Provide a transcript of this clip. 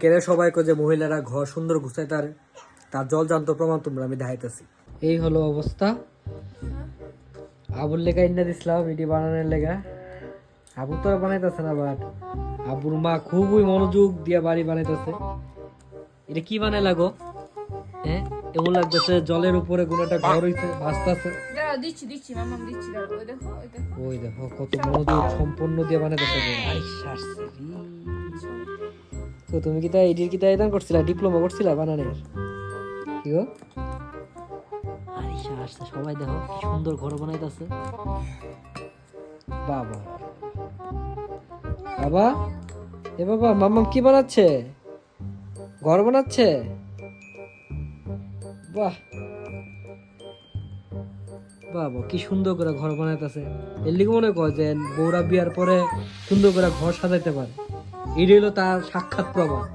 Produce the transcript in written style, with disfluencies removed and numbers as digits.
কেরে সবাই কো যে মহিলারা ঘর সুন্দর গুছায় তার জলজান্ত প্রমাণ তোমরা আমি দেখাইতেছি। এই হলো অবস্থা। আবুর লেগা ইন্না দিছিলাম এটি বানানোর লেগা। আবু তো আর বানাইতেছে না, বাট আবুর মা খুবই মনোযোগ দিয়ে বাড়ি বানাইতেছে। এটা কি বানাই লাগো? হ্যাঁ, এমন লাগতেছে জলের উপরে কোন একটা ঘর হইছে, ভাসতেছে। দিচ্ছি মামাম দিচ্ছি, ওই দেখো কত মনোযোগ সম্পন্ন দিয়ে বানাইতেছে। তো তুমি কি তাই এডির কি তাই দান করছিলা, ডিপ্লোমা করছিলা বানানোর? কি গো? আরিশা আসছে, সবাই দেখো কি সুন্দর ঘর বানাইতেছে। বাবা বাবা, এ বাবা, মাম্মাম কি বানাচ্ছে? ঘর বানাচ্ছে? বাহ বাবা, কি সুন্দর করে ঘর বানাইতেছে। এর লিগে মনে কর যে বৌরা বিয়ার পরে সুন্দর করে ঘর সাজাইতে পারে। এটাই হলো তার সাক্ষাৎ প্রমাণ।